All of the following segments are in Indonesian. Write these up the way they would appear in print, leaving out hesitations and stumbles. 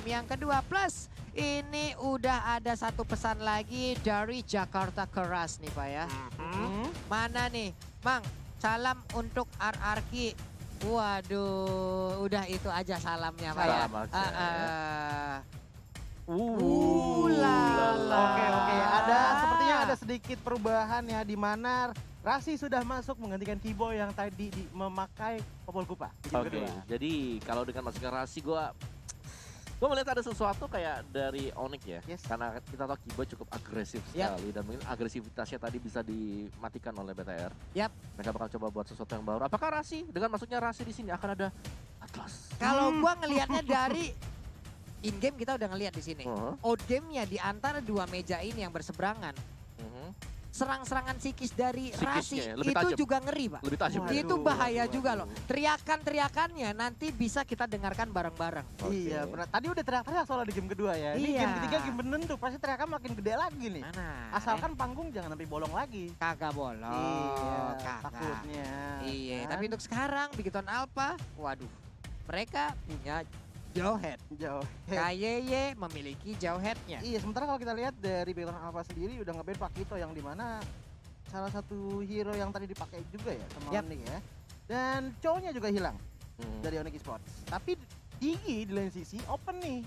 game yang kedua. Plus ini udah ada satu pesan lagi dari Jakarta Keras nih Pak ya. Mana nih Mang, salam untuk RRQ. Waduh, udah itu aja salamnya Pak ya. Salam aja, Lala. Oke, sepertinya ada sedikit perubahan ya di mana Rasi sudah masuk menggantikan Kibo yang tadi memakai Popol Kupa di game Oke, kedua. jadi kalau dengan masuknya Rasi gue melihat ada sesuatu kayak dari Onyx ya. Yes. Karena kita tahu Kibo cukup agresif sekali dan mungkin agresivitasnya tadi bisa dimatikan oleh BTR. Yap. Mereka bakal coba buat sesuatu yang baru. Apakah Rasi dengan masuknya Rasi di sini akan ada Atlas? Kalau gua ngelihatnya dari in game kita udah ngelihat di sini. Out game-nya di antara dua meja ini yang berseberangan. Serang-serangan psikis dari Rasi Psikisnya ya, lebih itu tajam. juga ngeri, Pak. Lebih tajam. Waduh, Itu bahaya waduh, juga waduh. loh. Teriakan-teriakannya nanti bisa kita dengarkan bareng-bareng. Iya, benar. Tadi udah teriak-teriak soalnya di game kedua ya. Ini Iya. game ketiga game penentu, pasti teriakan makin gede lagi nih. Mana? Asalkan panggung jangan sampai bolong lagi. Kagak bolong. Iya, Kagak. takutnya. Iya, kan? tapi untuk sekarang Bigoton Alpha, waduh. Mereka punya Jawhead. Jauh. KYY memiliki Jawheadnya. Iya, sementara kalau kita lihat dari Beacon Alpha sendiri udah nge-ban Pakito yang dimana salah satu hero yang tadi dipakai juga ya sama Yap. Onyx ya. Dan cowoknya juga hilang dari Onyx Esports. Tapi Digi di lain sisi open nih.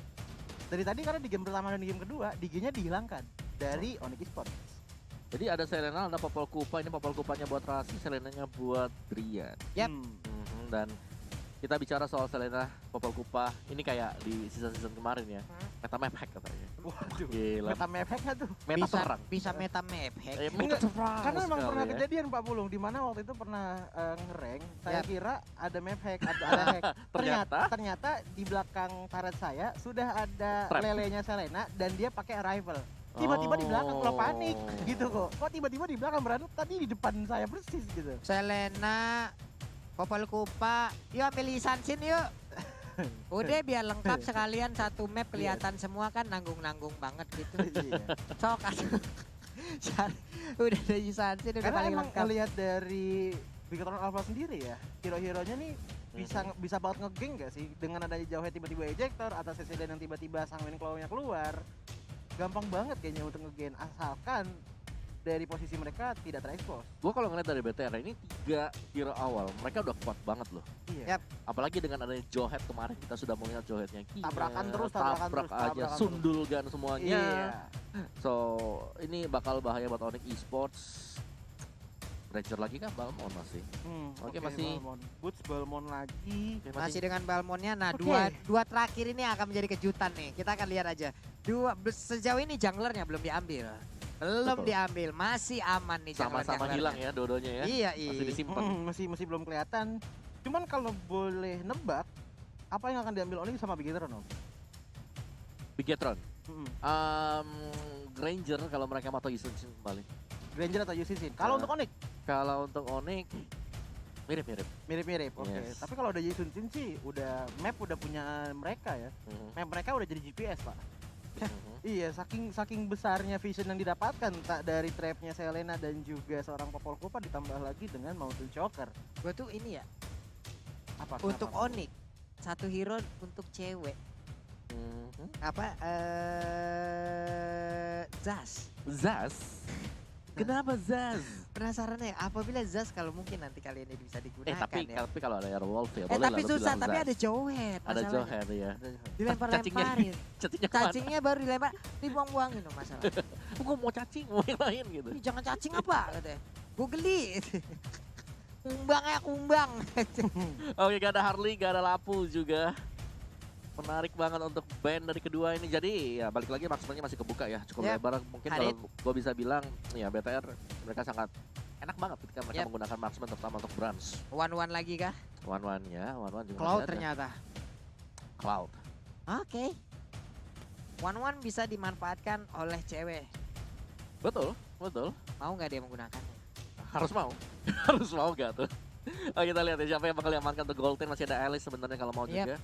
Dari tadi karena di game pertama dan di game kedua, Digi-nya dihilangkan dari Onyx Esports. Jadi ada Selena, ada Popol Kupa. Ini Popol Kupanya buat Rasi, Selenanya buat Drian. Yap. Dan kita bicara soal Selena, Popol Kupa. Ini kayak di season-season kemarin ya. Meta map hack katanya. Waduh. Gila. Meta map hack tuh. Meta perang. Bisa meta map hack. Meta perang. Karena memang sekali pernah ya. kejadian Pak Pulung di mana waktu itu pernah nge-rank, saya Yap. kira ada map hack, ada hack. Ternyata di belakang turret saya sudah ada Trap. lelenya Selena dan dia pakai rifle. Tiba-tiba di belakang kalau panik gitu kok. Kok tiba-tiba di belakang berarti tadi di depan saya persis gitu. Selena, Popol Kupa, yuk ambil lisansin yuk. Udah biar lengkap sekalian satu map kelihatan semua kan nanggung-nanggung banget gitu. Iya. Sok atuh. Udah ada lisansin udah Karena paling emang lengkap. ngelihat dari Bigoton Alpha sendiri ya, hero-heronya nih bisa banget ngegeng gak sih dengan adanya jauhnya tiba-tiba ejector atau Cecilian yang tiba-tiba Sanguine Claw-nya keluar. Gampang banget kayaknya untuk ngegen asalkan dari posisi mereka tidak terekspos. Gue kalau ngeliat dari BTR ini 3 hero awal, mereka udah kuat banget loh. Iya. Yap. Apalagi dengan adanya Jawhead kemarin kita sudah melihat Jawheadnya gila. Tabrakan terus, tabrak tabrakan aja, terus. sundul gan semuanya. Iya. So ini bakal bahaya buat Onyx Esports. Ranger lagi kan Balmon masih. Oke, masih- Balmon. Boots Balmon lagi. Oke, Masih dengan Balmonnya, nah Oke. dua terakhir ini akan menjadi kejutan nih. Kita akan lihat aja. Sejauh ini junglernya belum diambil. Belum Betul. diambil, masih aman nih sama-sama jungler-junglernya. hilang ya dua-duanya ya. Iya, Masih iya. disimpan. Masih belum kelihatan. Cuman kalau boleh nebak, apa yang akan diambil Onyx sama Bigetron Om? Bigetron. Mm-mm. Granger kalau mereka mau Yushin kembali. Granger atau Yusin? Kalau untuk Onyx Kalau untuk Onyx mirip-mirip. mirip-mirip. Oke. Yes. Tapi kalau ada Yusin sih map udah punya mereka ya. Map mereka udah jadi GPS, Pak. Iya, saking besarnya vision yang didapatkan tak dari trapnya Selena dan juga seorang Popol Kupa ditambah lagi dengan Mountain Choker. Gue tuh ini ya, Apa? untuk kenapa? Onyx, satu hero untuk cewek. Mhm. Apa, Zaz. Zaz. Kenapa Zaz? Penasaran ya, apabila Zaz kalau mungkin nanti kali ini bisa digugunakan ya. Tapi kalau ada Airwolf ya boleh Tapi lah lu susah, bilang tapi Zaz. ada Jawhead Ada masalahnya. Jawhead ya. Dilempar-lemparin. Cacingnya kemana? Cacingnya baru dilempar, dibuang-buangin loh masalahnya. Gue mau cacing, mau yang lain gitu. Ih, jangan cacing apa katanya. Gue geli. Kumbang ya kumbang. Oke, gak ada Harley, gak ada Lapu juga. Menarik banget untuk band dari kedua ini. Jadi ya balik lagi maksimalnya masih kebuka ya. Cukup Yep. lebar. Mungkin Hadid. kalau gue bisa bilang ya BTR mereka sangat enak banget ketika mereka Yep. menggunakan marksman terutama untuk bronze. One-one lagi kah? One ya, one juga Cloud masih ada. ternyata. Cloud. Oke. One-one bisa dimanfaatkan oleh cewek. Betul. Mau nggak dia menggunakannya? Harus mau. Harus mau gak tuh? Oke, kita lihat ya siapa yang bakal diamankan untuk Golden. Masih ada Alice sebenarnya kalau mau Yep. juga.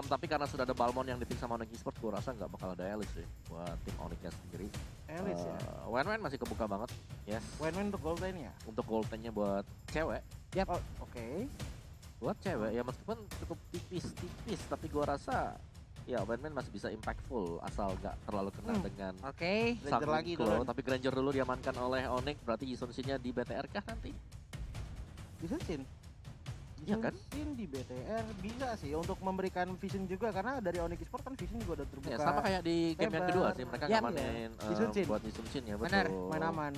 Tapi karena sudah ada Balmon yang dipick sama Onyx Esports, gue rasa nggak bakal ada Alice sih buat tim Onyx-nya sendiri. Alice ya. Wen masih kebuka banget. Yes. Win-win untuk gold lane ya. Untuk Golden-nya buat cewek. Oh, oke. Buat cewek ya meskipun cukup tipis-tipis, tapi gua rasa ya Wayne masih bisa impactful asal nggak terlalu kena dengan Oke. Ranger Sanguine lagi Claw. turun. Tapi Granger dulu diamankan oleh Onyx, berarti Yison Shin-nya di BTR kah nanti? Bisa Shin. Iya kan? Shin di BTR bisa sih untuk memberikan vision juga karena dari Onyx Esports kan vision juga udah terbuka. Ya sama kayak di game yang lebar. kedua sih, mereka Yap. ngamanin Yison Shin. buat Yison Shin ya, betul. Benar, Main aman.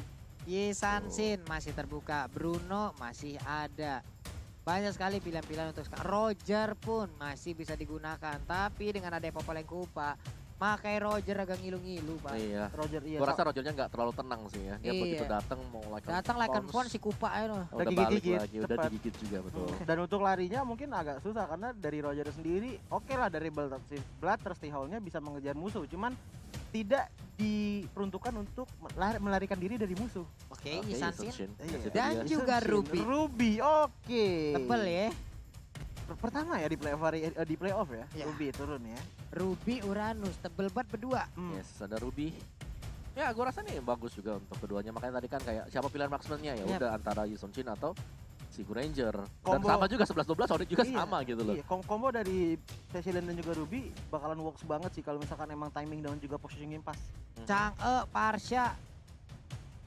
Yisansin masih terbuka, Bruno masih ada. Banyak sekali pilihan-pilihan untuk sekarang. Roger pun masih bisa digunakan, tapi dengan ada Popoleng Kupa, makai Roger agak ngilu-ngilu, Pak. Iya. Roger iya. Gua rasa Rogernya nggak terlalu tenang sih ya. Dia begitu Iya. datang mau like Datang like phone si Kupa ya loh. udah Udah balik gigit-gigit, lagi, udah cepat. digigit juga betul. Dan untuk larinya mungkin agak susah karena dari Roger sendiri oke lah dari Bloodthirsty Hole-nya bisa mengejar musuh, cuman tidak diperuntukkan untuk melarikan diri dari musuh. Oke, Oke, Yisansin. Yison Shin. Iya. Itu Dan dia. juga Yison Shin. Ruby. Ruby, oke. Tebel ya. Pertama ya di playoff ya, Iya. Ruby turun ya. Ruby Uranus, tebel banget berdua. Yes, ada Ruby. Ya, gua rasa nih bagus juga untuk keduanya. Makanya tadi kan kayak siapa pilihan marksman-nya ya Yap. udah antara Yison Shin atau si Granger. Dan Combo. sama juga 11-12 Onyx juga Iya, sama gitu loh. Iya, combo dari Cecilian dan juga Ruby bakalan works banget sih kalau misalkan emang timing dan juga positioning pas. Chang'e, Parsha.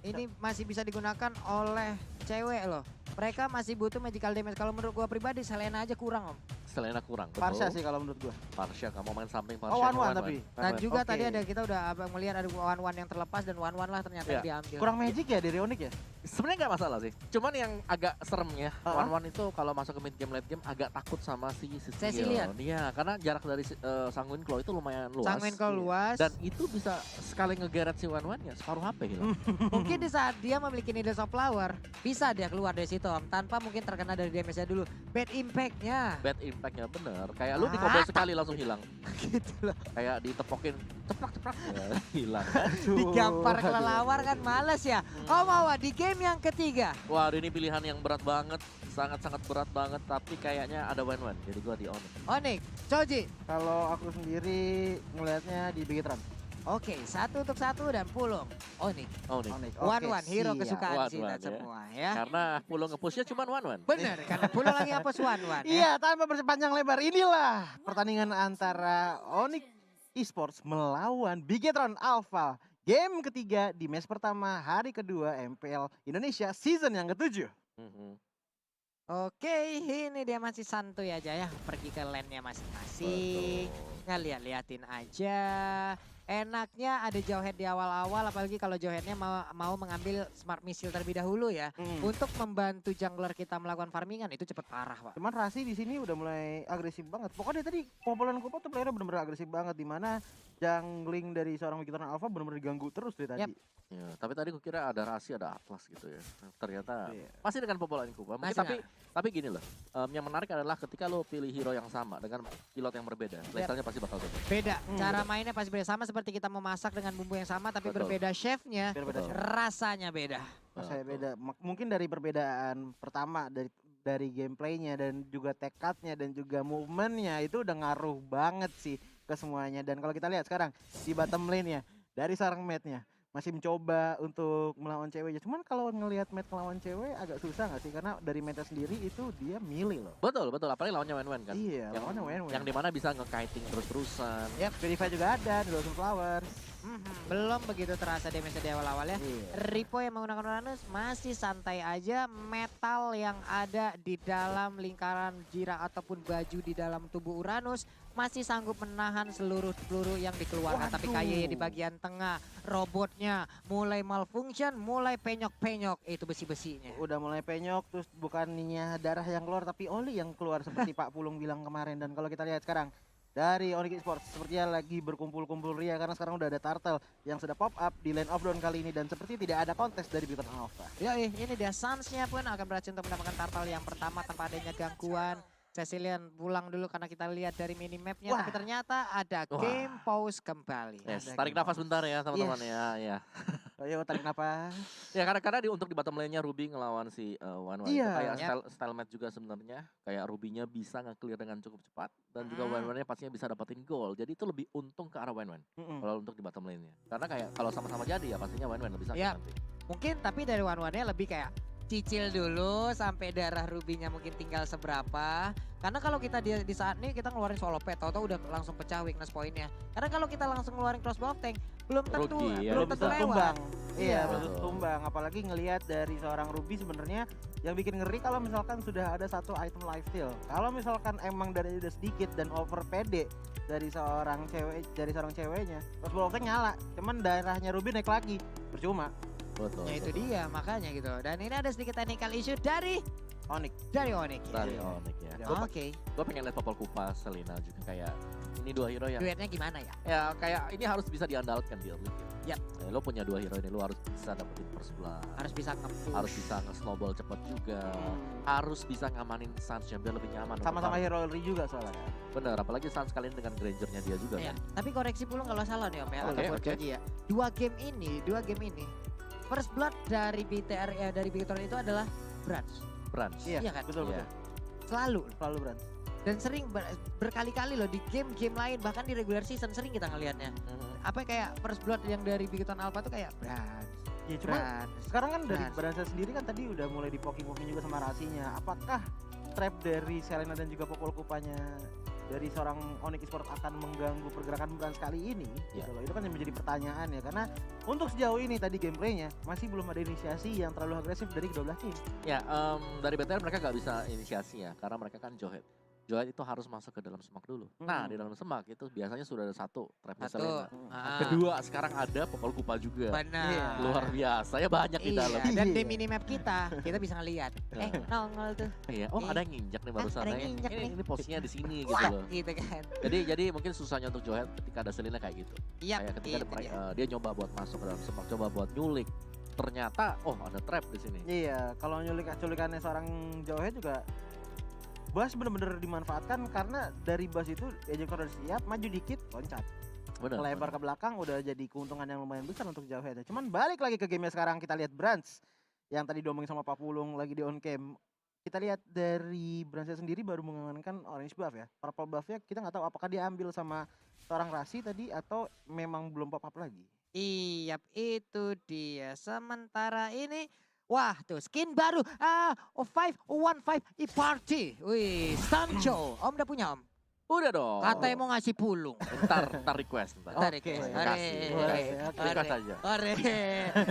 Ini masih bisa digunakan oleh cewek loh. Mereka masih butuh magical damage. Kalau menurut gua pribadi Selena aja kurang, Om. Selena kurang, betul. Parsha sih kalau menurut gua. Parsha nggak mau main samping Parsha. Oh, one-one mau tapi. Dan juga Oke. tadi ada kita udah melihat ada one-one yang terlepas dan one-one lah ternyata Iya. yang diambil. Kurang magic ya dari Onyx ya? Sebenarnya nggak masalah sih. Cuman yang agak seremnya, Uh-huh. one-one itu kalau masuk ke mid game late game agak takut sama si Cecilian. Iya, karena jarak dari Sanguine Claw itu lumayan luas. Sanguin kalau luas. Dan itu bisa sekali ngegeret si one-one ya separuh HP hilang. Mungkin di saat dia memiliki Needles of Flower, bisa dia keluar dari situ Om, tanpa mungkin terkena dari damage-nya dulu. Bad impact-nya. Bad impact-nya bener. Kayak lu di Ah. combo sekali langsung hilang. Gitu loh. Kayak ditepokin ceplak-ceplak ya, hilang. Digampar kelelawar kan males ya. Oh Mawa di game yang ketiga. Wah, ini pilihan yang berat banget. Sangat-sangat berat banget. Tapi kayaknya ada one-one. Jadi gua di Onyx. Onyx, Choji. Kalau aku sendiri ngelihatnya di Bigetron. Oke, 1 untuk 1 dan Pulung. Onyx. Onyx. Onyx. One-one, hero siap. kesukaan One-one, kita ya. semua ya. Karena Pulo nge-pushnya cuma one-one. Bener, karena Pulung lagi hapus one-one ya. Iya, tanpa bersepanjang lebar inilah pertandingan antara Onyx Esports melawan Bigetron Alpha. Game ketiga di match pertama hari kedua MPL Indonesia season yang ke-7. Mhm. Oke, ini dia masih santuy aja ya. Pergi ke lane-nya masing-masing. Betul. Ngeliat-liatin aja. Enaknya ada Jawhead di awal-awal, apalagi kalau Jawheadnya mau mengambil smart missile terlebih dahulu ya. Untuk membantu jungler kita melakukan farmingan itu cepet parah, Pak. Cuman Rasi di sini udah mulai agresif banget. Pokoknya tadi Popolan Kupa tuh playernya bener-bener agresif banget, di mana jungling dari seorang Bigetron Alpha bener-bener diganggu terus dari tadi. Yap. Ya, tapi tadi gue kira ada Rasi, ada Atlas gitu ya. Ternyata Iya. masih dengan Popolan Kupa. Mungkin Masih tapi gini loh. Yang menarik adalah ketika lo pilih hero yang sama dengan pilot yang berbeda, playstyle-nya pasti bakal beda. Beda, cara betul. mainnya pasti beda. Sama seperti kita memasak dengan bumbu yang sama tapi Betul. berbeda chefnya, Berbeda Betul. chef. rasanya beda. Saya beda. Mungkin dari perbedaan pertama dari gameplaynya dan juga tekadnya dan juga movementnya itu udah ngaruh banget sih ke semuanya. Dan kalau kita lihat sekarang di bottom lane-nya dari sarang mate-nya masih mencoba untuk melawan ceweknya. Cuman kalau ngelihat mate melawan cewek agak susah nggak sih? Karena dari mate sendiri itu dia milih loh. Betul, apalagi lawannya Wen-Wen kan. Iya, yang, lawannya win-win. yang dimana bisa nge-kiting terus-terusan. Yap, Verify juga ada di Blossom Flowers. Belum begitu terasa damage di awal-awal ya. Iya. Ripo yang menggunakan Uranus masih santai aja. Metal yang ada di dalam lingkaran jira ataupun baju di dalam tubuh Uranus masih sanggup menahan seluruh peluru yang dikeluarkan. Tapi Waduh. kayak di bagian tengah robotnya mulai malfunction, mulai penyok-penyok itu besi-besinya. Udah mulai penyok, terus bukannya darah yang keluar tapi oli yang keluar seperti Pak Pulung bilang kemarin. Dan kalau kita lihat sekarang dari Onyx Esports sepertinya lagi berkumpul-kumpul ria karena sekarang udah ada Turtle yang sudah pop up di lane of dawn kali ini dan seperti tidak ada kontes dari Bigetron Alpha. Ya ini dia Suns-nya pun akan berhasil untuk mendapatkan turtle yang pertama tanpa adanya gangguan. Cecilian pulang dulu karena kita lihat dari minimapnya, Wah. tapi ternyata ada Wah. game pause kembali. Yes, Ada tarik game nafas bentar ya teman-teman ya. Ayo tarik napas. Ya karena untuk di bottom lane-nya Ruby ngelawan si Wan-Wan itu Iya. kayak Yap. style match juga sebenarnya. Kayak Ruby-nya bisa nge-clear dengan cukup cepat dan juga Mm. Wan-Wan-nya pastinya bisa dapetin goal. Jadi itu lebih untung ke arah Wan-Wan kalau untuk di bottom lane-nya. Karena kayak kalau sama-sama jadi ya pastinya Wan-Wan lebih sakit Yap. nanti. Mungkin tapi dari one-one-nya lebih kayak dicicil dulu sampai darah rubinya mungkin tinggal seberapa. Karena kalau kita di saat ini kita ngeluarin solo pet, tau udah langsung pecah weakness pointnya. Karena kalau kita langsung ngeluarin crossbow of tank, belum tentu Rugi, ya. belum Belum tentu bisa lewat. tumbang. Iya, Iya. belum tentu tumbang. Apalagi ngelihat dari seorang Ruby sebenarnya yang bikin ngeri kalau misalkan sudah ada satu item lifesteal. Kalau misalkan emang dari udah sedikit dan over PD dari seorang ceweknya, crossbow of tank nyala. Cuman darahnya Ruby naik lagi, percuma. Betul. Ya itu betul. dia makanya gitu. Dan ini ada sedikit technical issue dari Onyx. Onyx. Dari Iya. Onyx ya. Iya. Oke. Gue pengen lihat Popol Kupa, Selena juga kayak ini dua hero yang Duetnya gimana ya? ya kayak ini harus bisa diandalkan di early game. Yap. Lo punya dua hero ini, lo harus bisa dapetin first blood. Harus bisa nge-push. Harus bisa nge-snowball cepet juga. Harus bisa ngamanin Suns biar lebih nyaman. untuk Sama-sama farm. hero Ri juga soalnya. Bener, apalagi Suns kalian dengan Grangernya dia juga Iya. kan. Tapi koreksi dulu kalau salah nih Om ya, Oke, ataupun oke. Joji ya. Dua game ini first blood dari BTR dari Victor itu adalah Branch. Branch. Iya, Iya kan? betul Iya. betul. Selalu. Selalu berani. Dan sering berkali-kali loh di game-game lain bahkan di regular season sering kita ngelihatnya. Mhm. Apa kayak first blood yang dari Victor Alpha tuh kayak Branch. Ya cuma Branch. sekarang kan dari Benar. Branca sendiri kan tadi udah mulai dipoking-poking juga sama rasinya. Apakah trap dari Selena dan juga Popol Kupanya dari seorang Onyx Esports akan mengganggu pergerakan Branca kali ini? Ya. Gitu loh. Itu kan yang menjadi pertanyaan ya. Karena untuk sejauh ini tadi gameplaynya masih belum ada inisiasi yang terlalu agresif dari kedua belah tim. Ya, dari BTR mereka nggak bisa inisiasi ya, karena mereka kan Johet. Johet itu harus masuk ke dalam semak dulu. Nah, di dalam semak itu biasanya sudah ada satu trapnya Satu. Selena. Ah, Kedua, sekarang ada Popol Kupa juga. benar. Iya. Luar biasa ya, banyak di Iya, dalam. dan di Iya. minimap kita bisa ngelihat. Nongol tuh. Iya, oh Iya. ada yang nginjak nih barusan. ada yang Nah, nginjak nih. ini posisinya di sini gitu Wah, loh. gitu kan. Jadi mungkin susahnya untuk Johet ketika ada Selena kayak gitu. Iya, Kayak ketika itu dia. dia nyoba buat masuk ke dalam semak, coba buat nyulik. Ternyata, oh ada trap di sini. Iya, kalau culikannya seorang Jauhe juga Bas bener-bener dimanfaatkan karena dari Bas itu ejector udah siap, maju dikit, loncat. Benar. Lebar ke belakang udah jadi keuntungan yang lumayan besar untuk Jauhe. Cuman balik lagi ke gamenya sekarang kita lihat Branch yang tadi diomongin sama Pak Pulung lagi di on cam. Kita lihat dari Branch sendiri baru mengamankan orange buff ya. Purple buffnya kita nggak tahu apakah diambil sama seorang Rasi tadi atau memang belum pop up lagi. Iya, itu dia. Sementara ini, wah tuh skin baru. 515 e-party. Wih, Sancho. Om udah punya Om? Udah dong. Katanya mau ngasih pulung. Ntar request. Ntar. Ntar Oke, request. kasih. Boleh, Ore. oke. Request aja. Ore.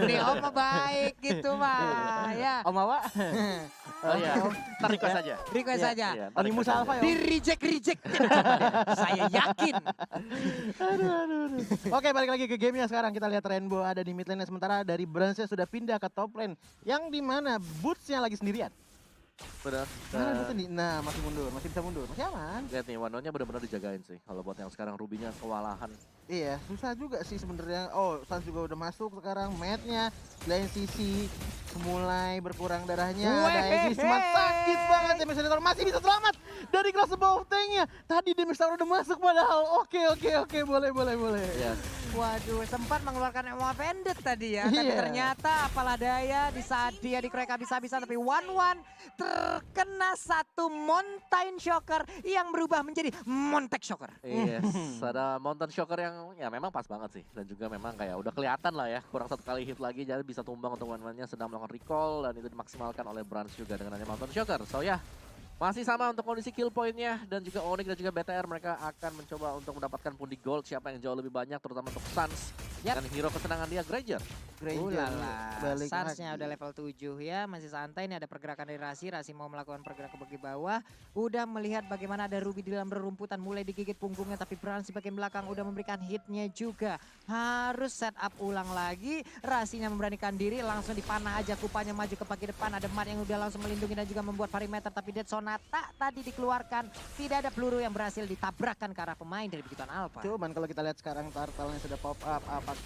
Nih Om mah baik gitu mah. Ya. Om Awa? Oh iya, ntar request aja. Request Iya, aja. Iya, ntar Onimus request Alpha aja. ya? Di reject. Saya yakin. Aduh. Oke, balik lagi ke gamenya sekarang. Kita lihat Rainbow ada di mid lane, sementara dari Branch sudah pindah ke top lane. Yang dimana Boots-nya lagi sendirian. Benar. Mana Boots nih? Nah, masih mundur, masih bisa mundur. Masih aman. Lihat nih, Wanonya benar-benar dijagain sih. Kalau buat yang sekarang Rubinya kewalahan. Iya, susah juga sih sebenarnya. Oh, Sans juga udah masuk sekarang. Match-nya lain sisi mulai berkurang darahnya. Ada Aegis Smart sakit banget. Damage Senator masih bisa selamat dari crossbow tank-nya. Tadi Damage Tower udah masuk padahal. Oke, boleh. Yes. Waduh, sempat mengeluarkan Emoa Bandit tadi ya. Tapi Iya. ternyata apalah daya di saat dia dikeroyok habis-habisan. Tapi 1-1 terkena satu Mountain Shocker yang berubah menjadi Montek Shocker. Yes, ada Mountain Shocker yang ya memang pas banget sih. Dan juga memang kayak udah kelihatan lah ya. Kurang satu kali hit lagi jadi bisa tumbang untuk one-one-nya sedang melakukan recall. Dan itu dimaksimalkan oleh Branch juga dengan adanya Mountain Shocker. So ya, masih sama untuk kondisi kill point-nya. Dan juga Onyx dan juga BTR mereka akan mencoba untuk mendapatkan pundi gold. Siapa yang jauh lebih banyak terutama untuk Suns. Yap. Dan hero kesenangan dia Granger. Ulala, balik Suns-nya lagi. udah level 7 ya, masih santai. Ini ada pergerakan dari Rasi mau melakukan pergerakan ke bawah. Udah melihat bagaimana ada Ruby di dalam rerumputan, mulai digigit punggungnya. Tapi Branch di bagian belakang udah memberikan hitnya juga. Harus set up ulang lagi. Rasinya memberanikan diri, langsung dipanah aja kupanya maju ke bagian depan. Ada Mat yang udah langsung melindungi dan juga membuat perimeter. Tapi Dead Sonata tadi dikeluarkan. Tidak ada peluru yang berhasil ditabrakkan ke arah pemain dari Bikiton Alpha. Cuman kalau kita lihat sekarang turtle-nya sudah pop up,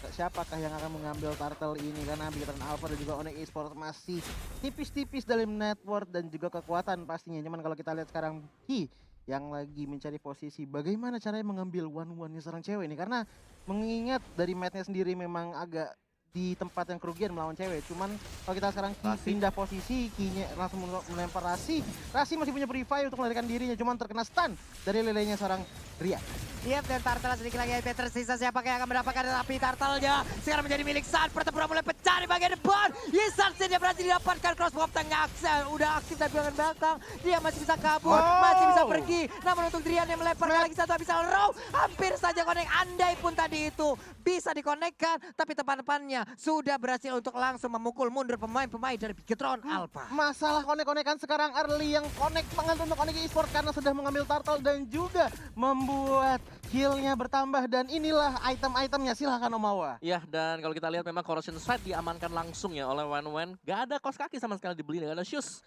siapakah yang akan mengambil turtle ini? Karena Bikiton Alpha dan juga Onyx Esports masih tipis-tipis dalam network dan juga kekuatan pastinya. Cuman kalau kita lihat sekarang Ki yang lagi mencari posisi bagaimana caranya mengambil one-one-nya seorang cewek ini. Karena mengingat dari match-nya sendiri memang agak di tempat yang kerugian melawan cewek. Cuman kalau kita sekarang Ki Rasi. pindah posisi, Ki-nya langsung melempar Rasi. Rasi masih punya free fire untuk melarikan dirinya, cuman terkena stun dari lelenya seorang Rian. Yep, dan Turtle sedikit lagi HP tersisa. Siapa yang akan mendapatkan api Turtle-nya? Sekarang menjadi milik Sun. Pertempuran mulai pecah di bagian depan. Yisan dia berhasil didapatkan. Crossbow tengah udah aktif dari bagian belakang. Dia masih bisa kabur, masih bisa pergi. Namun untuk Drian yang melemparkan lagi satu Abyssal Row. Hampir saja connect. Andai pun tadi itu bisa dikonekkan. Tapi tepan-tepannya sudah berhasil untuk langsung memukul mundur pemain-pemain dari Bigetron Alpha. Masalah konek-konekan sekarang Early yang connect banget untuk Onyx Esports karena sudah mengambil turtle dan juga membuat heal-nya bertambah dan inilah item-itemnya, silahkan Om Awa. Iya, dan kalau kita lihat memang Corrosion Strike diamankan langsung ya oleh Wanwen. Gak ada kaos kaki sama sekali dibeli, gak ada shoes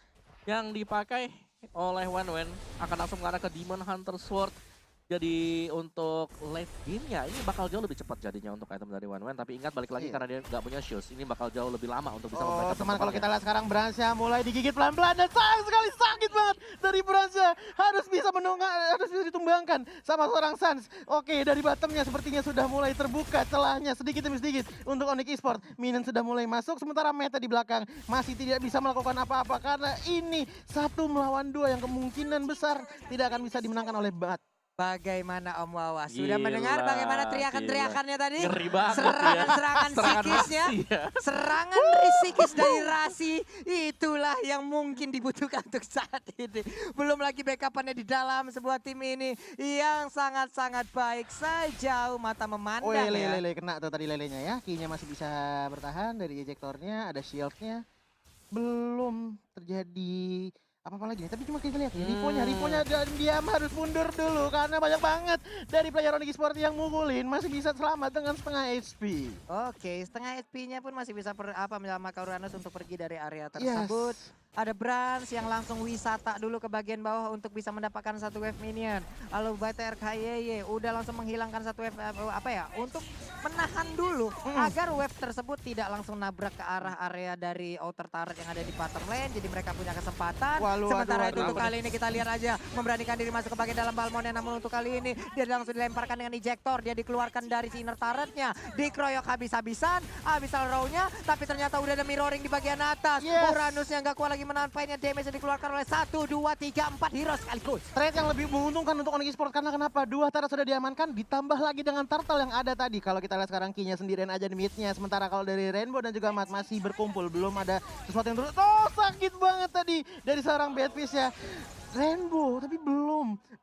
yang dipakai oleh Wanwen. Akan langsung mengarah ke Demon Hunter Sword. Jadi untuk late game-nya ini bakal jauh lebih cepat jadinya untuk item dari Wanwen. Tapi ingat balik lagi karena dia nggak punya shoes, ini bakal jauh lebih lama untuk bisa memberikan teman, kalau kita lihat sekarang Bransya mulai digigit pelan-pelan dan sayang sekali sakit banget dari Bransya. Harus bisa harus bisa ditumbangkan sama seorang Suns. Oke, dari bottomnya sepertinya sudah mulai terbuka celahnya sedikit demi sedikit untuk Onyx Esports. Minion sudah mulai masuk, sementara Meta di belakang masih tidak bisa melakukan apa-apa karena ini 1 melawan 2 yang kemungkinan besar tidak akan bisa dimenangkan oleh Bat. Bagaimana Om Wawa? Sudah Gila, mendengar bagaimana teriakan-teriakannya tadi? Ngeri banget Serangan-serangan ya. psikisnya. Ya. Serangan psikis dari Rasi. Itulah yang mungkin dibutuhkan untuk saat ini. Belum lagi backupannya di dalam sebuah tim ini yang sangat-sangat baik. Sejauh mata memandang ya. Lele kena tuh tadi lelenya ya. Key-nya masih bisa bertahan dari ejektornya, ada shield-nya. Belum terjadi apa-apa lagi nih, tapi cuma kita lihat ya, Riponya diam harus mundur dulu karena banyak banget dari player Onyx Esports yang mukulin, masih bisa selamat dengan setengah HP. Oke, setengah HP-nya pun masih bisa menyelamatkan Uranus untuk pergi dari area tersebut. Ada Brans yang langsung wisata dulu ke bagian bawah untuk bisa mendapatkan satu wave minion. Lalu Bater KYY udah langsung menghilangkan satu wave untuk menahan dulu agar wave tersebut tidak langsung nabrak ke arah area dari outer turret yang ada di bottom lane. Jadi mereka punya kesempatan. Sementara itu untuk kali ini kita lihat aja memberanikan diri masuk ke bagian dalam Balmonnya. Namun untuk kali ini dia langsung dilemparkan dengan ejector. Dia dikeluarkan dari si inner turretnya. Dikeroyok habis-habisan. Abyssal Row-nya. Tapi ternyata udah ada mirroring di bagian atas. Uranusnya nggak kuat lagi menahan fight-nya. Damage yang dikeluarkan oleh 1, 2, 3, 4 hero sekaligus. Trade yang lebih menguntungkan untuk Onyx Esports karena kenapa? 2 turret sudah diamankan ditambah lagi dengan turtle yang ada tadi. Kalau kita lihat sekarang Key-nya sendirian aja di mid-nya. Sementara kalau dari Rainbow dan juga Mat masih berkumpul. Belum ada sesuatu yang terus. Oh, sakit banget tadi dari seorang Badfish ya. Rainbow, tapi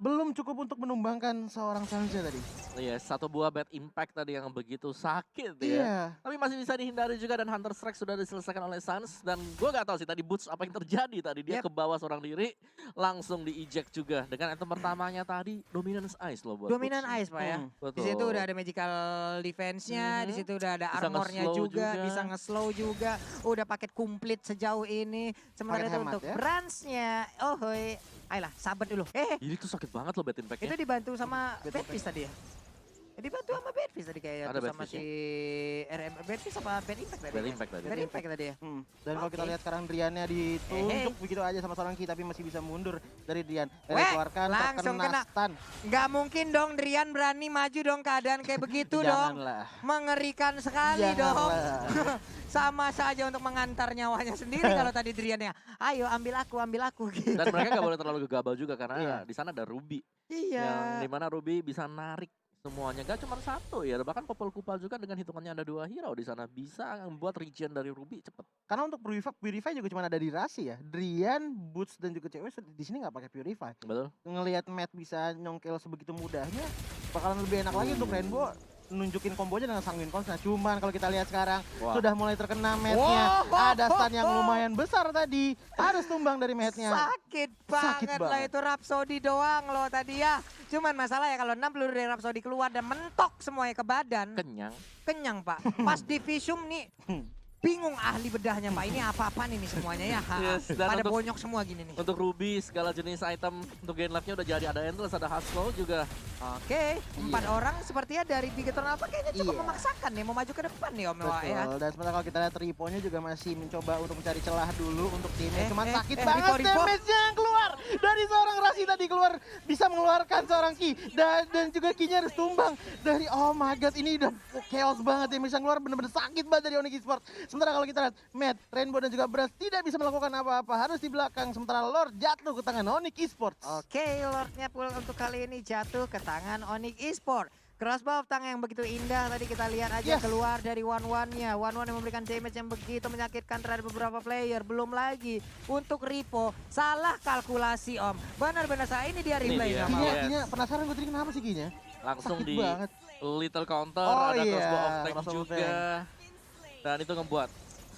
belum cukup untuk menumbangkan seorang Sansa tadi. Iya, satu buah bad impact tadi yang begitu sakit ya. Iya. Tapi masih bisa dihindari juga dan Hunter Strike sudah diselesaikan oleh Suns. Dan gue gak tahu sih tadi Boots apa yang terjadi tadi. Dia ke bawah seorang diri, langsung di-eject juga. Dengan item pertamanya tadi, Dominance Ice loh buat Dominant Ice Pak ya. Betul. Di situ udah ada magical defense-nya, di situ udah ada armornya juga, bisa nge-slow juga. Udah paket komplit sejauh ini. Sementara itu untuk Brans-nya, ayolah, sabar dulu. Ini tuh sakit banget loh bad impact-nya. Itu dibantu sama Badfish tadi ya? Dibantu sama Badfish tadi kayaknya tuh sama si RM. Badfish sama Bad Impact tadi? Bad Impact tadi ya? Dan kalau kita lihat sekarang Driannya ditunjuk begitu aja sama seorang Key tapi masih bisa mundur dari Drian. Dikeluarkan langsung kena stun. Nggak mungkin dong Drian berani maju dong keadaan kayak begitu dong. Mengerikan sekali dong. Sama saja untuk mengantar nyawanya sendiri kalau tadi Driannya. Ayo ambil aku gitu. Dan mereka gak boleh terlalu gegabah juga karena di sana ada Ruby. Iya. Yang dimana Ruby bisa narik semuanya, gak cuma satu ya, bahkan Kupal juga dengan hitungannya ada 2 hero di sana bisa membuat regen dari Ruby cepet. Karena untuk Purify juga cuma ada di Rasi ya. Drian, Boots dan juga cewek di sini nggak pakai Purify. Betul. Ngelihat Matt bisa nyongkel sebegitu mudahnya, bakalan lebih enak lagi untuk Rainbow nunjukin kombonya dengan Sanguine Conscience. Cuman kalau kita lihat sekarang sudah mulai terkena Matt-nya. Ada stun yang lumayan besar tadi. Harus tumbang dari Matt-nya. Sakit banget lah itu Rhapsody doang loh tadi ya. Cuman masalah ya kalau 6 peluru dari Rhapsody keluar dan mentok semuanya ke badan. Kenyang Pak. Pas di Visum nih. Bingung ahli bedahnya Pak, ini apa-apaan ini semuanya ya. Pada bonyok semua gini nih. Untuk Ruby segala jenis item untuk gain life-nya udah jadi, ada Endless, ada Hustle juga. Oke, 4 orang sepertinya dari Bigetron apa kayaknya cukup memaksakan nih, mau maju ke depan nih Om Noah ya. Dan sementara kalau kita lihat Ripo-nya juga masih mencoba untuk mencari celah dulu untuk timnya. Cuma sakit banget damage-nya yang keluar. dari seorang Rasi tadi keluar bisa mengeluarkan seorang Ki dan juga Ki-nya harus tumbang dari oh my god ini udah chaos banget yang bisa keluar bener-bener sakit banget dari Onyx Esports. Sementara kalau kita lihat Matt, Rainbow dan juga Brass tidak bisa melakukan apa-apa, harus di belakang sementara Lord jatuh ke tangan Onyx Esports. Oke, Lordnya pula untuk kali ini jatuh ke tangan Onyx Esports. Crossbow of Tang yang begitu indah tadi kita lihat aja keluar dari one-one-nya. One-one yang memberikan damage yang begitu menyakitkan terhadap beberapa player. Belum lagi untuk Ripo, salah kalkulasi Om. Benar-benar salah, ini dia replay. Kinya penasaran gue tadi kenapa sih Kinya? Langsung Sakit di banget. little counter, Oh ada iya, crossbow of tank crossbow of juga. Dan itu ngebuat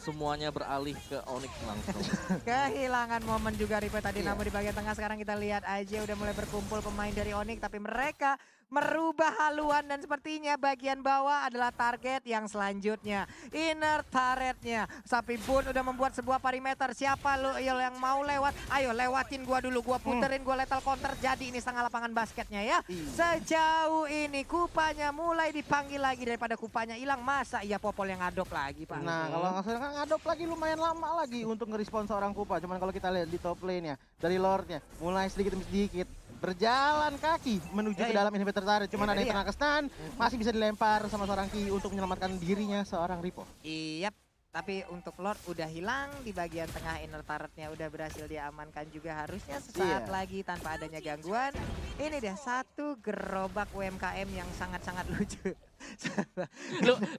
semuanya beralih ke Onyx langsung. Kehilangan momen juga Ripo tadi, Iya. namun di bagian tengah sekarang kita lihat aja udah mulai berkumpul pemain dari Onyx, tapi mereka merubah haluan dan sepertinya bagian bawah adalah target yang selanjutnya. Inner turretnya. Sapi Bun udah membuat sebuah perimeter. Siapa lo yang mau lewat? Ayo lewatin gua dulu, gua puterin, gua lethal counter. Jadi ini setengah lapangan basketnya ya. Sejauh ini Kupanya mulai dipanggil lagi, daripada Kupanya hilang. Masa iya Popol yang ngadop lagi Pak? Nah kalau nggak salah kan ngadop lagi lumayan lama lagi untuk ngerespon seorang Kupa. Cuman kalau kita lihat di top lane-nya dari Lordnya mulai sedikit demi sedikit berjalan kaki menuju ke dalam inhibitor turret. Cuman ada yang kena ke stun, masih bisa dilempar sama seorang Ki untuk menyelamatkan dirinya seorang Ripo. Iya, tapi untuk Lord udah hilang di bagian tengah, inner turretnya udah berhasil diamankan juga harusnya sesaat lagi tanpa adanya gangguan. Ini dia satu gerobak UMKM yang sangat-sangat lucu.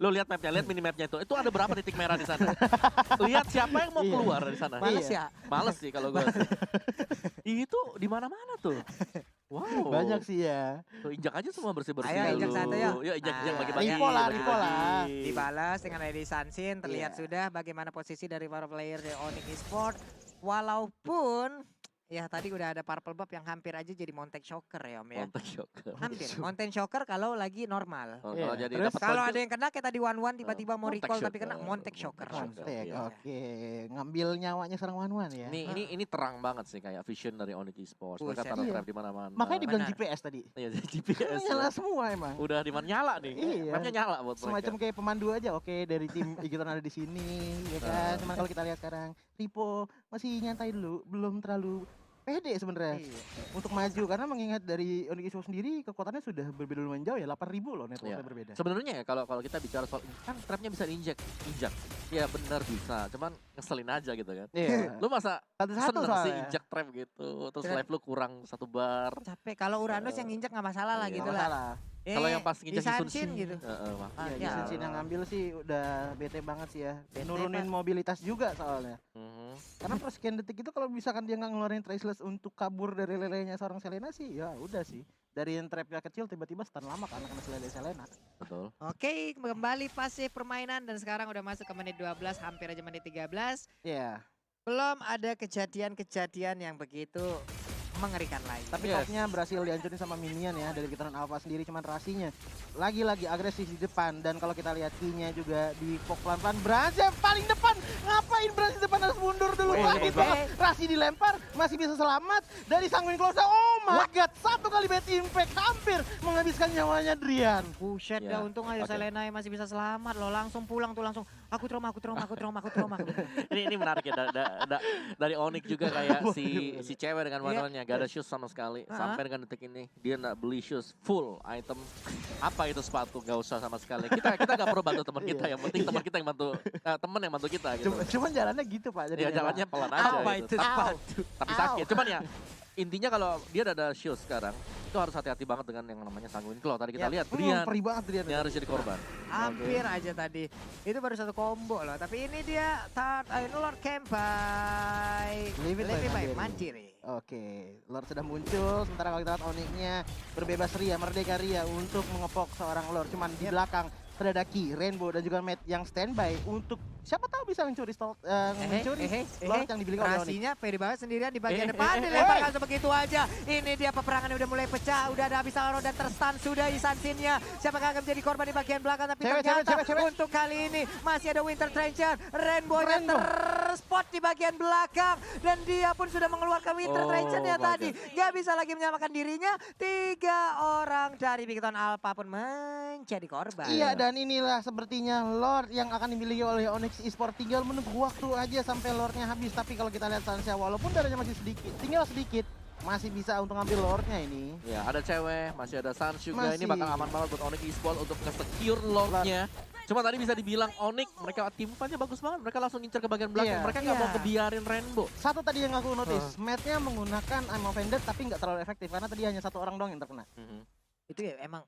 Lu lihat mapnya, lihat minimapnya itu ada berapa titik merah di sana? Lihat siapa yang mau keluar dari sana. Males ya? Males sih kalau gue. Itu di mana-mana tuh. Wow. Banyak sih ya. Tuh injak aja semua bersih-bersih. Ayo, injak dulu. satu yuk. Yuk injak-injak Ah, bagi-bagi. Ripo lah, bagi-bagi. Ripo lah. Dibalas dengan Lady Sansin, terlihat sudah bagaimana posisi dari para player dari Onyx Esports. Walaupun ya tadi udah ada Purple Buff yang hampir aja jadi Montek Shocker ya Om ya. Montek shocker. Hampir, Montek Shocker kalau lagi normal. Oh, Iya. kalau jadi Terus dapat Kalau poin ada yang kena kayak tadi one-one tiba-tiba mau Montek recall tapi Shocker. kena Montek Shocker. Montek Montek, iya. oke. Ngambil nyawanya seorang Wan-Wan ya. Ini terang banget sih kayak vision dari Onyx Esports. Mereka Buset. taruh Iya. trap di mana-mana. Makanya dibilang Benar. GPS tadi. Iya, GPS. Nyala semua emang. Udah di mana nyala nih. Iya. Mapnya nyala buat mereka. Semacam kayak pemandu aja, oke dari tim Igiton ada di sini, ya kan. Cuman kalau kita lihat sekarang, Ripo masih nyantai dulu, belum terlalu pede sebenarnya untuk maju karena mengingat dari Onyx Esports sendiri kekuatannya sudah berbeda lumayan jauh ya, 8.000 loh networknya Iya. berbeda. Sebenarnya ya kalau kita bicara soal kan trapnya bisa diinjak. Ya benar bisa, cuman ngeselin aja gitu kan. Iya. Lu masa Satu-satu seneng sih soalnya. injak trap gitu, terus Kira- live lu kurang 1 bar. Capek, kalau Uranus yang nginjek nggak masalah lah Iya. gitu Nggak lah. masalah. Kalau yang pas nginjak Hisun Hisun gitu. makanya. Iya, ya. Sin yang ngambil sih udah bete banget sih ya. Bete, Nurunin Pak. mobilitas juga soalnya. Mhm. Karena per sekian detik itu kalau misalkan dia nggak ngeluarin traceless untuk kabur dari lelenya seorang Selena sih, ya udah sih. Dari yang trapnya kecil tiba-tiba stun lama karena kena lele Selena. Betul. Oke, kembali fase permainan dan sekarang udah masuk ke menit 12, hampir aja menit 13. Iya. Belum ada kejadian-kejadian yang begitu mengerikan lagi. Tapi Yes. topnya berhasil dihancurin sama minion ya dari Gitaran Alpha sendiri, cuman Rasinya lagi-lagi agresif di depan. Dan kalau kita lihat Ki-nya juga di pok pelan-pelan, Brans yang paling depan. Ngapain Brans di depan, harus mundur dulu. Sakit banget. Rasi dilempar, masih bisa selamat dari Sanguine Close. Oh my god, satu kali bad impact hampir menghabiskan nyawanya Drian. Buset Ya, dah, untung aja oke. Selena yang masih bisa selamat loh. Langsung pulang tuh langsung. Aku trauma. Ini menarik ya dari Onyx juga kayak si cewek dengan wanwannya gak ada shoes sama sekali. Sampai dengan detik ini dia nggak beli shoes full item. Apa itu sepatu? Gak usah sama sekali. Kita gak perlu bantu teman kita. Yang penting teman kita yang bantu teman yang bantu kita gitu. Cuman jalannya gitu Pak. Ya jalannya pelan aja. Apa gitu. itu sepatu? Tapi sakit. Cuman ya intinya kalau dia ada shoes sekarang itu harus hati-hati banget dengan yang namanya Sanguine Claw. Tadi kita lihat Drian Perih banget Drian. yang harus jadi korban. Hampir aja tadi. Itu baru satu combo loh. Tapi ini dia Lord Camp by Leave it by Mandiri. Oke, Lord sudah muncul. Sementara kalau kita lihat Onyx-nya berbebas ria, merdeka ria untuk mengepok seorang Lord. Cuman di belakang ada Ki, Rainbow dan juga Matt yang standby untuk siapa tahu bisa mencuri Lord yang dimiliki oleh Onyx. Rasinya pede banget sendirian di bagian depan, dilemparkan sebegitu aja. Ini dia peperangan udah mulai pecah, udah ada habis Alaro dan terstun sudah Isansinnya. Siapakah akan menjadi korban di bagian belakang, tapi ternyata untuk kali ini masih ada Winter Trencher. Rainbow yang terspot di bagian belakang dan dia pun sudah mengeluarkan Winter Trencher-nya tadi. Gak bisa lagi menyelamatkan dirinya. 3 orang dari Bigton Alpha pun menjadi korban. Iya, dan inilah sepertinya Lord yang akan dimiliki oleh Onyx Onyx Esports tinggal menunggu waktu aja sampai lore-nya habis. Tapi kalau kita lihat Sansya, walaupun darahnya masih sedikit, tinggal sedikit, masih bisa untuk ngambil lore-nya ini. Ya, ada cewek, masih ada Sans juga. Ini Masih. bakal aman banget buat Onyx Esports untuk nge-secure lore-nya. Cuma tadi bisa dibilang Onyx, mereka tim fight-nya bagus banget. Mereka langsung ngincer ke bagian belakang. Iya. Mereka nggak mau Iya. kebiarin Rainbow. Satu tadi yang aku notice, match-nya menggunakan I'm Offended tapi nggak terlalu efektif karena tadi hanya satu orang doang yang terkena. Itu ya emang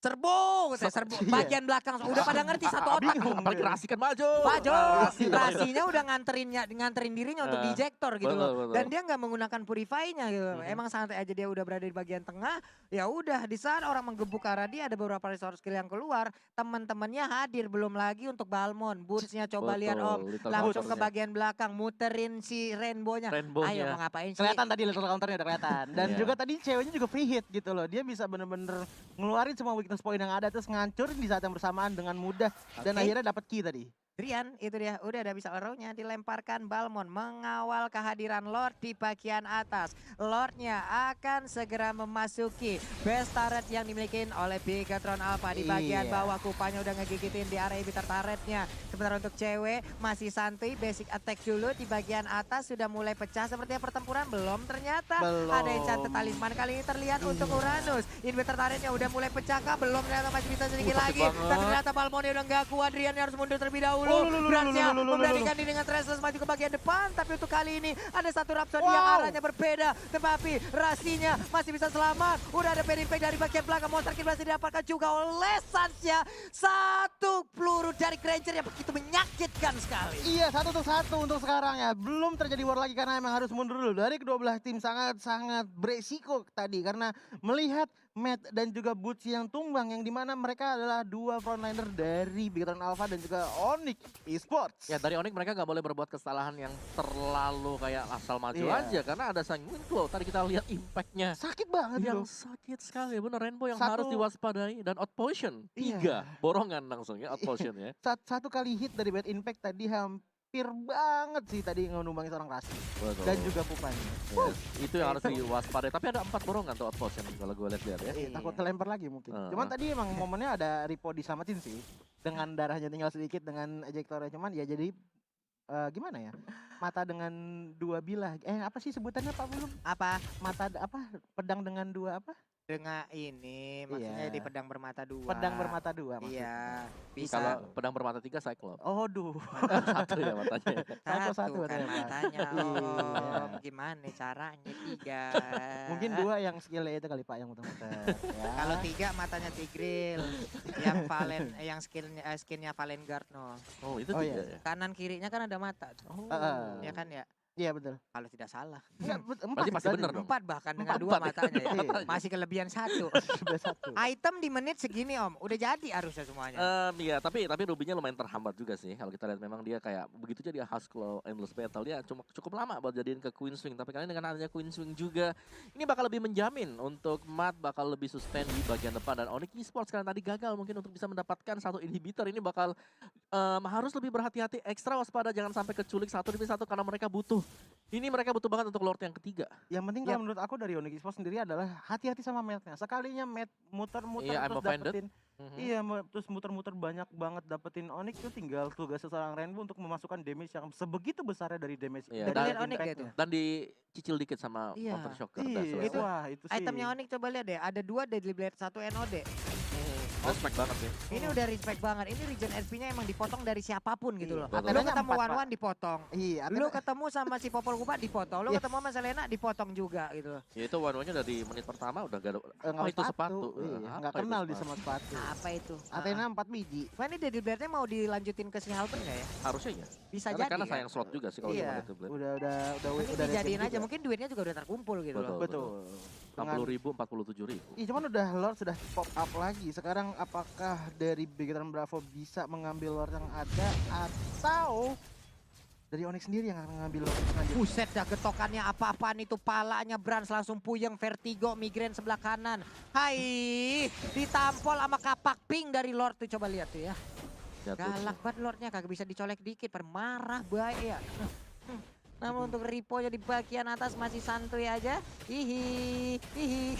serbu, serbu. Iya. Bagian belakang udah pada ngerti satu otak. Bingung. Apalagi Rasi kan maju. Maju, Rasi. Rasinya udah nganterin dirinya untuk dijektor gitu betul, loh. betul. Dan dia nggak menggunakan purify-nya gitu. Mhm. Emang santai aja dia udah berada di bagian tengah. Ya udah di saat orang menggebuk ke arah dia ada beberapa resource skill yang keluar, teman-temannya hadir belum lagi untuk Balmon. Boots-nya coba Betul, lihat Om, little langsung ke counter-nya. bagian belakang muterin si Rainbow-nya. Ayo Rainbow-nya. mau ngapain sih? Kelihatan tadi little counternya udah kelihatan. Dan Iya. juga tadi ceweknya juga free hit gitu loh. Dia bisa bener-bener ngeluarin semua weakness point yang ada terus ngancurin di saat yang bersamaan dengan mudah. Dan Oke. akhirnya dapat key tadi. Drian, itu dia. Udah ada bisa arrow-nya dilemparkan Balmon mengawal kehadiran Lord di bagian atas. Lordnya akan segera memasuki best turret yang dimiliki oleh Bigatron Alpha. Di bagian Iya. bawah Kupanya udah ngegigitin di area bitter turretnya. Sementara untuk cewek masih santuy basic attack dulu. Di bagian atas sudah mulai pecah sepertinya pertempuran. Belum ternyata. Belum. Ada enchanted talisman kali ini terlihat untuk Uranus. Inverter turretnya udah mulai pecah kah? Belum, ternyata masih bisa sedikit Sakit lagi. banget. Dan ternyata Balmonnya udah nggak kuat. Drian harus mundur terlebih dahulu. Oh, Bransnya memberanikan diri dengan Restless maju ke bagian depan. Tapi untuk kali ini ada satu Rhapsody yang Wow. arahnya berbeda. Tetapi Rasinya masih bisa selamat. Udah ada Perin dari bagian belakang. Monster Kill masih didapatkan juga oleh Sansya. Satu peluru dari Granger yang begitu menyakitkan sekali. Iya, 1-1 untuk sekarang ya. Belum terjadi war lagi karena emang harus mundur dulu. Dari kedua belah tim sangat-sangat beresiko tadi. Karena melihat Matt dan juga Boots yang tumbang. Yang dimana mereka adalah dua frontliner dari Bigatron Alpha dan juga Onyx Esports. Ya dari Onyx mereka nggak boleh berbuat kesalahan yang terlalu kayak asal maju Iya. aja. Karena ada Sang Winklow. Tadi kita lihat impact-nya. Sakit banget Yang bro. sakit sekali, bener Rainbow yang Satu- harus diwaspadai. Dan Outpotion, 3 Iya. borongan langsung ya Outpotion ya. Satu kali hit dari Bad Impact tadi hampir banget sih tadi ngenumbangin seorang Rasi. Betul. Dan juga Pupanya. Yes, itu yang harus diwaspadai. Tapi ada 4 borongan tuh Outpotion kalau gue lihat ya. Takut kelempar lagi mungkin. Cuman tadi emang momennya ada Ripo diselamatin sih. Dengan darahnya tinggal sedikit dengan ejektornya. Cuman ya jadi gimana ya? Mata dengan dua bilah. Apa sih sebutannya Pak belum? Apa? Mata apa? Pedang dengan dua apa? Dengan ini maksudnya Iya. di pedang bermata dua. Pedang bermata dua maksudnya. Iya, bisa. Kalau pedang bermata 3 Cyclops. Oh duh. Satu ya matanya. Satu Satu kan ternyata. matanya Iya. Om. Gimana caranya 3? Mungkin 2 yang skillnya itu kali Pak yang muter-muter. Ya. Kalau 3 matanya Tigreal. Yang yang skinnya Valen Guard no. Oh itu Oh, 3 iya. ya. Kanan kirinya kan ada mata tuh. Oh. Ya kan ya? Iya betul. Kalau tidak salah. Enggak, Berarti masih bener dong. 4 bahkan dengan 2 Empat. matanya ya. Iya. Masih kelebihan 1. Sudah 1. Item di menit segini Om. Udah jadi harusnya semuanya. Iya, tapi Ruby-nya lumayan terhambat juga sih. Kalau kita lihat memang dia kayak begitu jadi Husklow Endless Battle dia cuma cukup lama buat jadiin ke Queen Swing. Tapi kali ini dengan adanya Queen Swing juga, ini bakal lebih menjamin untuk Matt bakal lebih suspend di bagian depan dan Onyx Esports karena tadi gagal mungkin untuk bisa mendapatkan satu inhibitor ini bakal harus lebih berhati-hati, ekstra waspada jangan sampai keculik 1-1 karena mereka butuh. Ini mereka butuh banget untuk Lord yang ketiga. Yang penting kalau menurut aku dari Onyx Esports sendiri adalah hati-hati sama matnya. Sekalinya mat muter-muter Iya, I'm terus offended. dapetin. Iya, terus muter-muter banyak banget dapetin Onyx itu tinggal tugas seorang Rainbow untuk memasukkan damage yang sebegitu besarnya dari damage Iya, dari dan- Bad Onyx Impact-nya. gitu. Dan dicicil dikit sama Iya. Mountain Shocker. Iya, That's Itu- wah itu sih. Itemnya Onyx coba lihat deh. Ada 2 Deadly Blade, 1 NOD. Respect banget sih. Ini udah respect banget. Ini regen SP-nya emang dipotong dari siapapun gitu Iya. loh. Betul. Lu Atenanya ketemu 4, Wan-Wan dipotong. Iya, Lu ketemu sama si Popol Kupa dipotong. Lu Yes. ketemu sama Selena dipotong juga gitu loh. Ya itu one-nya dari menit pertama udah gak ada. nggak itu sepatu. Iya, Apa nggak itu kenal di sepatu? semua sepatu. Apa itu? Athena 4 biji. Wah ini Deadly Blade-nya mau dilanjutin ke si Halberd nggak ya? Harusnya ya. Bisa Karena, jadi karena kan? sayang slot juga sih kalau Iya. cuma itu Blade. Udah Mungkin udah dijadiin rating aja. juga. Mungkin duitnya juga udah terkumpul gitu loh. Betul. 60.000, 47.000. Iya, cuman udah Lord sudah pop up lagi. Sekarang apakah dari Bigatron Bravo bisa mengambil Lord yang ada atau dari Onyx sendiri yang akan mengambil Lord selanjutnya? Buset dah getokannya apa-apaan itu, palanya Brans langsung puyeng, vertigo, migrain sebelah kanan. Hai, ditampol sama kapak pink dari Lord tuh, coba lihat tuh ya. Jatuh. Galak banget Lordnya, kagak bisa dicolek dikit, marah baik ya. Namun untuk Ripo di bagian atas masih santuy aja. Hihi, hihi.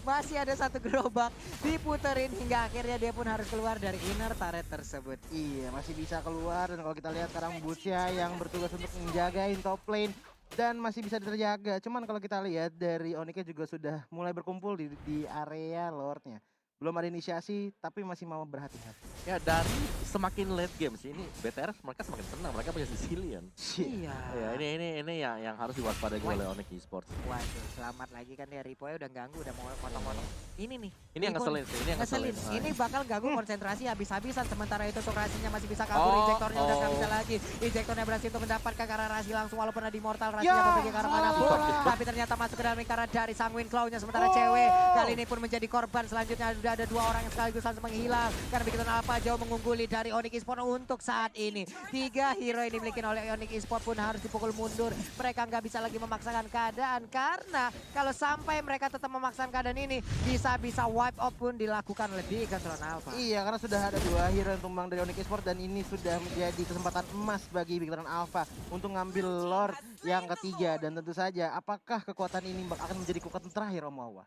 Masih ada satu gerobak diputerin hingga akhirnya dia pun harus keluar dari inner turret tersebut. Iya, masih bisa keluar dan kalau kita lihat sekarang Busya yang bertugas untuk menjagain top lane dan masih bisa terjaga. Cuman kalau kita lihat dari Onyxnya juga sudah mulai berkumpul di area Lordnya. Belum ada inisiasi tapi masih mau berhati-hati. Ya dari semakin late game sih ini BTR mereka semakin tenang, mereka punya Sicilian. Iya. Ya ini yang harus diwaspadai oleh Onyx Esports. Waduh, selamat lagi kan ya Ripo udah ganggu, udah mau potong-potong. Ini nih. Ini yang Ripo ngeselin sih, ini yang ngeselin. ngeselin. Ini bakal ganggu konsentrasi habis-habisan. Sementara itu untuk Rasinya masih bisa kabur, injektornya udah nggak bisa lagi. Injektornya berhasil untuk mendapatkan karena Rasi langsung walaupun ada Immortal. Rasinya mau pergi ke arah mana pun. Tapi ternyata masuk ke dalam lingkaran dari Sanguine Claw-nya. Sementara cewek kali ini pun menjadi korban. Selanjutnya sudah ada 2 orang yang sekaligus langsung menghilang. Karena Bikiton Alpha jauh mengungguli dari Onyx Esports untuk saat ini. 3 hero yang dimiliki oleh Onyx Esports pun harus dipukul mundur. Mereka nggak bisa lagi memaksakan keadaan. Karena kalau sampai mereka tetap memaksakan keadaan ini, bisa-bisa wipe out pun dilakukan oleh Bikiton Alpha. Iya, karena sudah ada 2 hero yang tumbang dari Onyx Esports dan ini sudah menjadi kesempatan emas bagi Bikiton Alpha untuk ngambil Lord yang ketiga. Dan tentu saja, apakah kekuatan ini akan menjadi kekuatan terakhir Om Wawa?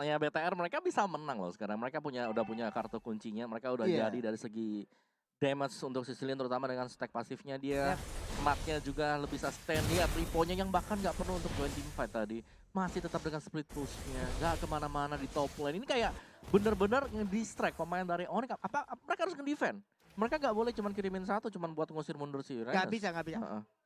Ya BTR mereka bisa menang loh sekarang. Mereka udah punya kartu kuncinya. Mereka udah Iya. jadi dari segi damage untuk Sicilian terutama dengan stack pasifnya dia. Marknya juga lebih sustain. Lihat Ripo-nya yang bahkan nggak perlu untuk join team fight tadi. Masih tetap dengan split push-nya. Nggak kemana-mana di top lane. Ini kayak bener-bener nge-distract pemain dari Onyx. Mereka harus nge-defend. Mereka nggak boleh cuman kirimin satu cuman buat ngusir mundur si Uranus. Nggak bisa.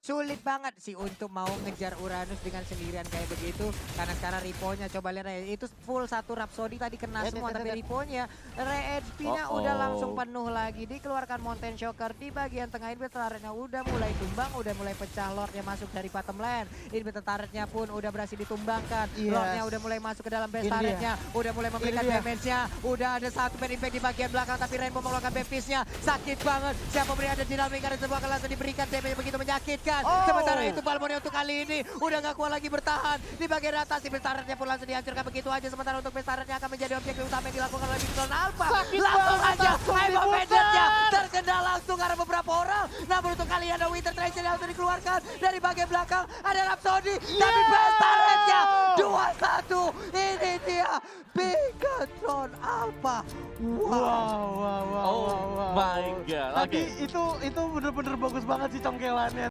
Sulit banget sih untuk mau ngejar Uranus dengan sendirian kayak begitu. Karena sekarang Ripo-nya coba lihat aja, itu full satu Rhapsody tadi kena semua. Tapi Ripo-nya re-HP-nya udah langsung penuh lagi. Dikeluarkan Mountain Shocker di bagian tengah. Ini turretnya udah mulai tumbang, udah mulai pecah. Lordnya masuk dari bottom lane. Ini turretnya pun udah berhasil ditumbangkan. Lordnya udah mulai masuk ke dalam base turretnya. Udah mulai memberikan damage-nya. Udah ada satu pen impact di bagian belakang. Tapi Rainbow mengeluarkan Baptiste-nya. Sakit banget. Siapa beri ada di dalam lingkaran sebuah kelas diberikan damage begitu menyakitkan. Sementara itu Balmoni untuk kali ini udah gak kuat lagi bertahan di bagian atas. Si Bestaretnya pun langsung dihancurkan begitu aja. Sementara untuk Bestaretnya akan menjadi objek utama yang dilakukan oleh Bikiton Alpha. Langsung aja Ivan Banditnya terkena langsung karena beberapa orang. Namun untuk kali ini ada Winter Treasure yang harus dikeluarkan dari bagian belakang. Ada Rhapsody tapi Bestaretnya 2-1. Ini dia Bikiton Alpha. Wow. My God. Tapi itu bener-bener bagus banget sih congkelannya.